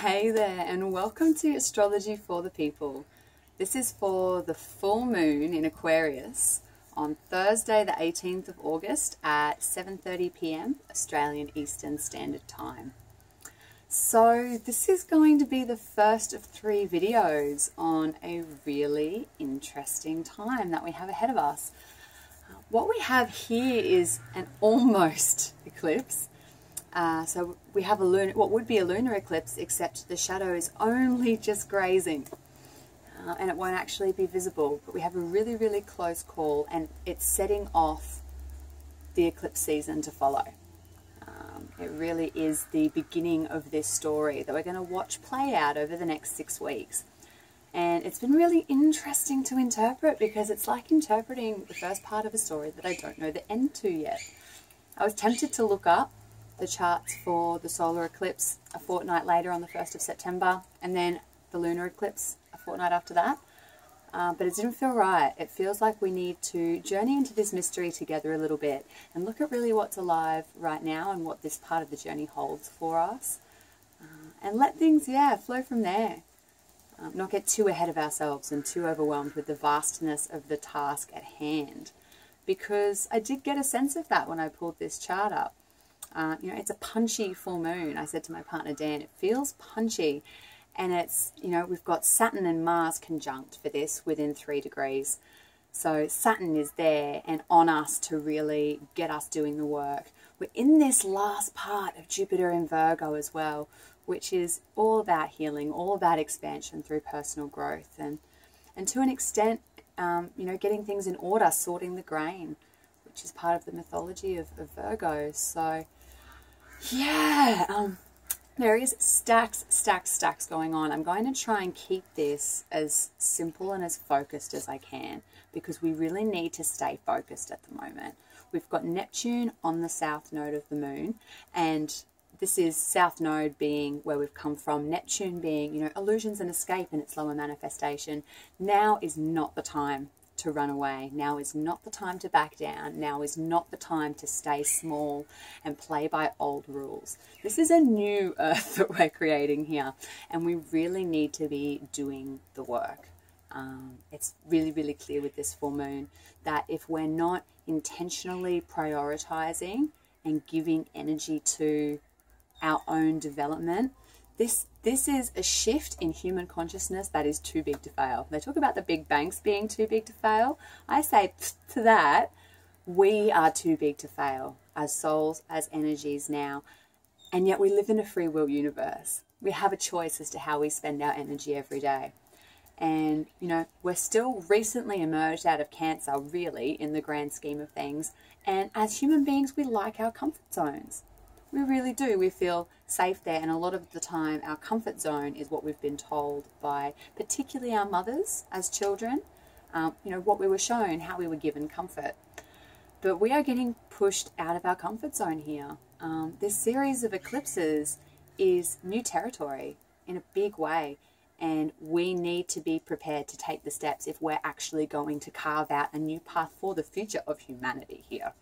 Hey there, and welcome to Astrology for the People. This is for the full moon in Aquarius on Thursday the 18th of August at 7:30 p.m. Australian Eastern Standard Time. So this is going to be the first of 3 videos on a really interesting time that we have ahead of us. What we have here is an almost eclipse. So we have what would be a lunar eclipse, except the shadow is only just grazing and it won't actually be visible. But we have a really, really close call, and it's setting off the eclipse season to follow. It really is the beginning of this story that we're going to watch play out over the next 6 weeks. And it's been really interesting to interpret, because it's like interpreting the first part of a story that I don't know the end to yet. I was tempted to look up the charts for the solar eclipse a fortnight later on the 1st of September, and then the lunar eclipse a fortnight after that. But it didn't feel right. It feels like we need to journey into this mystery together a little bit and look at really what's alive right now and what this part of the journey holds for us. And let things, flow from there. Not get too ahead of ourselves and too overwhelmed with the vastness of the task at hand. Because I did get a sense of that when I pulled this chart up. It's a punchy full moon. I said to my partner Dan, it feels punchy, and it's, we've got Saturn and Mars conjunct for this within 3 degrees. So Saturn is there and on us to really get us doing the work. We're in this last part of Jupiter in Virgo as well, which is all about healing, all about expansion through personal growth, and to an extent, getting things in order, sorting the grain, which is part of the mythology of Virgo. So there is stacks going on. I'm going to try and keep this as simple and as focused as I can, because we really need to stay focused at the moment. We've got Neptune on the south node of the moon, and this is south node being where we've come from. Neptune being, illusions and escape in its lower manifestation. Now is not the time to run away. Now is not the time to back down. Now is not the time to stay small and play by old rules. This is a new earth that we're creating here, and we really need to be doing the work. It's really, really clear with this full moon that if we're not intentionally prioritizing and giving energy to our own development, this is a shift in human consciousness that is too big to fail. They talk about the big banks being too big to fail. I say to that, we are too big to fail as souls, as energies now. And yet we live in a free will universe. We have a choice as to how we spend our energy every day. And, we're still recently emerged out of Cancer, really, in the grand scheme of things. And as human beings, we like our comfort zones. We really do. We feel safe there, and a lot of the time our comfort zone is what we've been told by particularly our mothers as children, what we were shown, how we were given comfort. But we are getting pushed out of our comfort zone here. This series of eclipses is new territory in a big way, and we need to be prepared to take the steps if we're actually going to carve out a new path for the future of humanity here.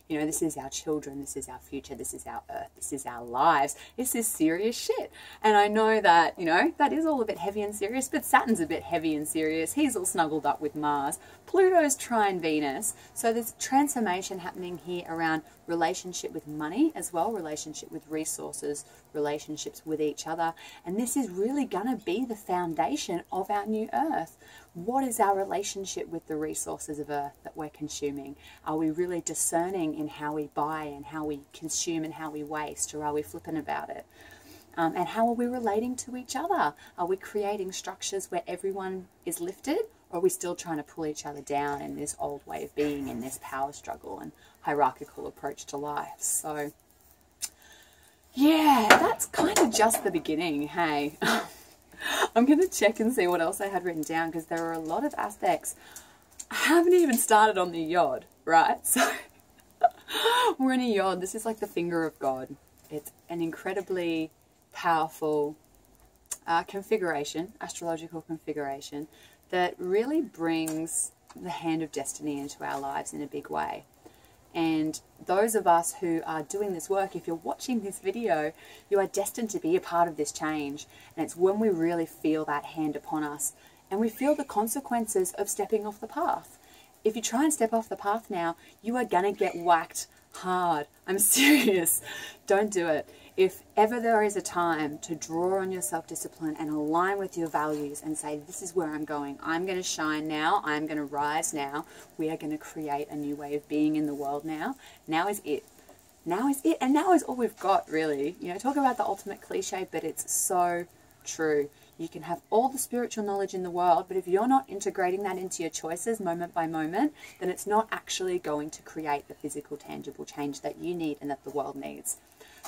This is our children, this is our future, this is our earth, this is our lives. This is serious shit. And I know that, that is all a bit heavy and serious, but Saturn's a bit heavy and serious. He's all snuggled up with Mars. Pluto's trine Venus. So there's transformation happening here around relationship with money as well, relationship with resources, relationships with each other. And this is really going to be the foundation of our new earth. What is our relationship with the resources of earth that we're consuming? Are we really discerning in how we buy and how we consume and how we waste, or are we flippant about it? And how are we relating to each other? Are we creating structures where everyone is lifted, or are we still trying to pull each other down in this old way of being, in this power struggle and hierarchical approach to life? So, that's kind of just the beginning, hey? I'm going to check and see what else I had written down, because there are a lot of aspects. I haven't even started on the yod, right? So we're in a yod. This is like the finger of God. It's an incredibly powerful configuration, astrological configuration, that really brings the hand of destiny into our lives in a big way. And those of us who are doing this work, if you're watching this video, you are destined to be a part of this change. And it's when we really feel that hand upon us and we feel the consequences of stepping off the path. If you try and step off the path now, you are going to get whacked hard. I'm serious. Don't do it. If ever there is a time to draw on your self-discipline and align with your values and say, this is where I'm going, I'm going to shine now, I'm going to rise now, we are going to create a new way of being in the world now. Now is it. Now is it. And now is all we've got, really. You know, talk about the ultimate cliche, but it's so true. You can have all the spiritual knowledge in the world, but if you're not integrating that into your choices moment by moment, then it's not actually going to create the physical, tangible change that you need and that the world needs.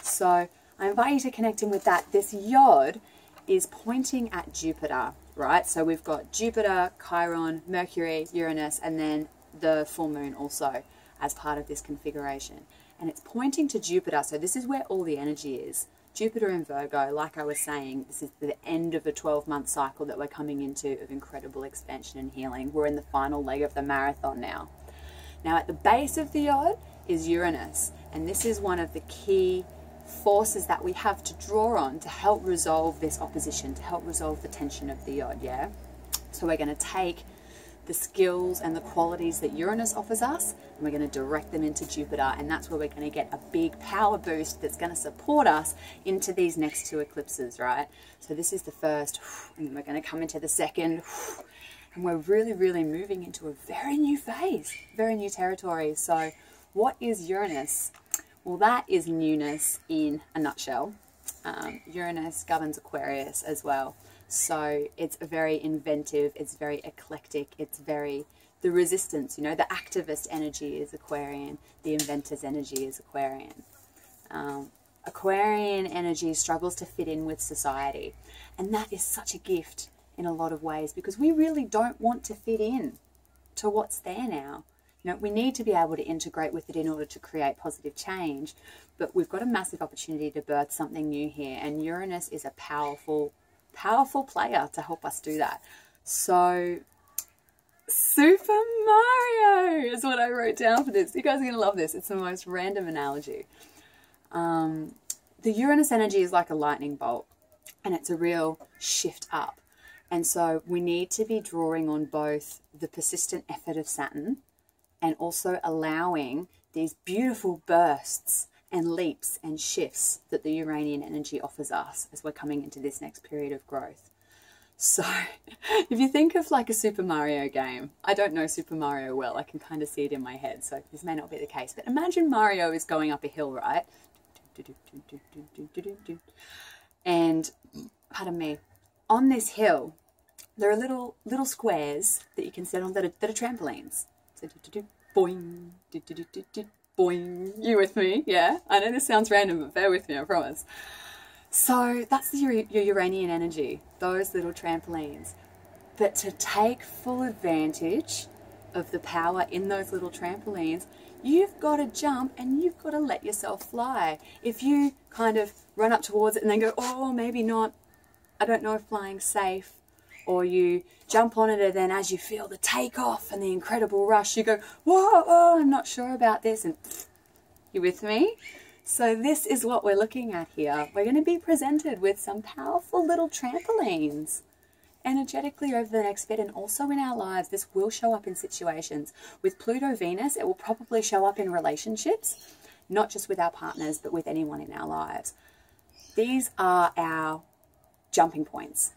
So I invite you to connect in with that. This yod is pointing at Jupiter, right? So we've got Jupiter, Chiron, Mercury, Uranus, and then the full moon also as part of this configuration. And it's pointing to Jupiter. So this is where all the energy is. Jupiter in Virgo, like I was saying, this is the end of a 12-month cycle that we're coming into of incredible expansion and healing. We're in the final leg of the marathon now. Now at the base of the yod is Uranus, and this is one of the key forces that we have to draw on to help resolve this opposition, to help resolve the tension of the yod, yeah? So we're going to take the skills and the qualities that Uranus offers us, and we're going to direct them into Jupiter, and that's where we're going to get a big power boost that's going to support us into these next two eclipses, right? So this is the first, and then we're going to come into the second, and we're really, really moving into a very new phase, very new territory. So what is Uranus? Well, that is newness in a nutshell. Uranus governs Aquarius as well. So it's very inventive, it's very eclectic, it's very, the resistance, you know, the activist energy is Aquarian, the inventor's energy is Aquarian. Aquarian energy struggles to fit in with society. And that is such a gift in a lot of ways because we really don't want to fit in to what's there now. You know, we need to be able to integrate with it in order to create positive change, but we've got a massive opportunity to birth something new here, and Uranus is a powerful player to help us do that. So Super Mario is what I wrote down for this. You guys are going to love this. It's the most random analogy. The Uranus energy is like a lightning bolt, and it's a real shift up. And so we need to be drawing on both the persistent effort of Saturn and also allowing these beautiful bursts and leaps and shifts that the Uranian energy offers us as we're coming into this next period of growth. So if you think of like a Super Mario game, I don't know Super Mario well, I can kind of see it in my head, so this may not be the case, but imagine Mario is going up a hill, right? And, pardon me, on this hill, there are little squares that you can set on that are trampolines. So boing, boing. You with me? Yeah? I know this sounds random, but bear with me, I promise. So that's your Uranian energy, those little trampolines. But to take full advantage of the power in those little trampolines, you've got to jump and you've got to let yourself fly. If you kind of run up towards it and then go, oh, maybe not, I don't know if flying's safe, or you jump on it and then as you feel the takeoff and the incredible rush, you go, whoa, oh, I'm not sure about this, and you with me? So this is what we're looking at here. We're going to be presented with some powerful little trampolines energetically over the next bit, and also in our lives. This will show up in situations. With Pluto Venus, it will probably show up in relationships, not just with our partners, but with anyone in our lives. These are our jumping points.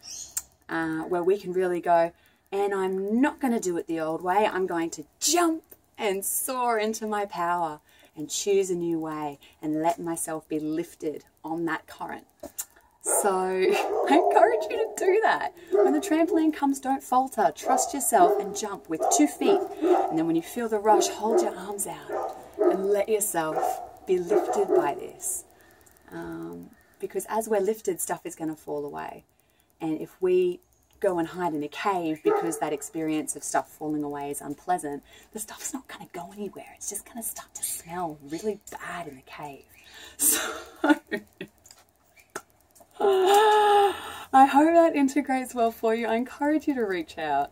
Where we can really go, and I'm not going to do it the old way. I'm going to jump and soar into my power and choose a new way and let myself be lifted on that current. So I encourage you to do that. When the trampoline comes, don't falter. Trust yourself and jump with 2 feet. And then when you feel the rush, hold your arms out and let yourself be lifted by this. Because as we're lifted, stuff is going to fall away. And if we go and hide in a cave because that experience of stuff falling away is unpleasant, the stuff's not going to go anywhere. It's just going to start to smell really bad in the cave. So I hope that integrates well for you. I encourage you to reach out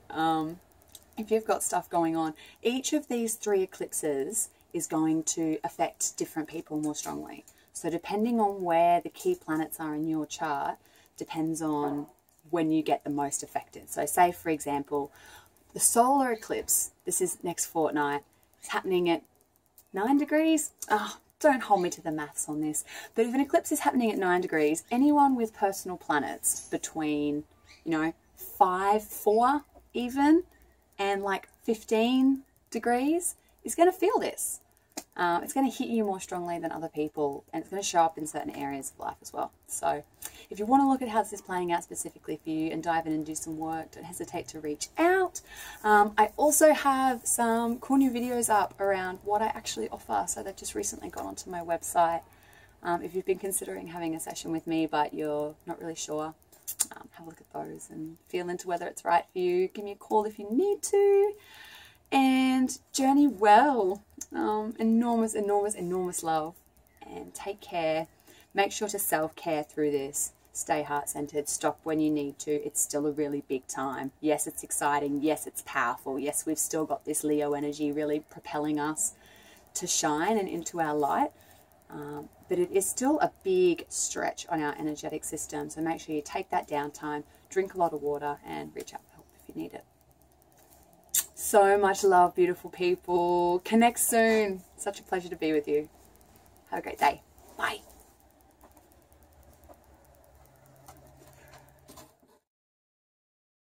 if you've got stuff going on. Each of these 3 eclipses is going to affect different people more strongly. So depending on where the key planets are in your chart depends on when you get the most affected. So say, for example, the solar eclipse, this is next fortnight, it's happening at 9 degrees. Oh, don't hold me to the maths on this. But if an eclipse is happening at 9 degrees, anyone with personal planets between, 5, 4 even, and like 15 degrees is going to feel this. It's going to hit you more strongly than other people, and it's going to show up in certain areas of life as well. So if you want to look at how this is playing out specifically for you and dive in and do some work, don't hesitate to reach out. I also have some cool new videos up around what I actually offer. So they've just recently gone onto my website. If you've been considering having a session with me but you're not really sure, have a look at those and feel into whether it's right for you. Give me a call if you need to. And journey well. Enormous, enormous, enormous love. And take care. Make sure to self-care through this. Stay heart-centered. Stop when you need to. It's still a really big time. Yes, it's exciting. Yes, it's powerful. Yes, we've still got this Leo energy really propelling us to shine and into our light. But it is still a big stretch on our energetic system. So make sure you take that downtime, drink a lot of water, and reach out for help if you need it. So much love, beautiful people. Connect soon. Such a pleasure to be with you. Have a great day. Bye.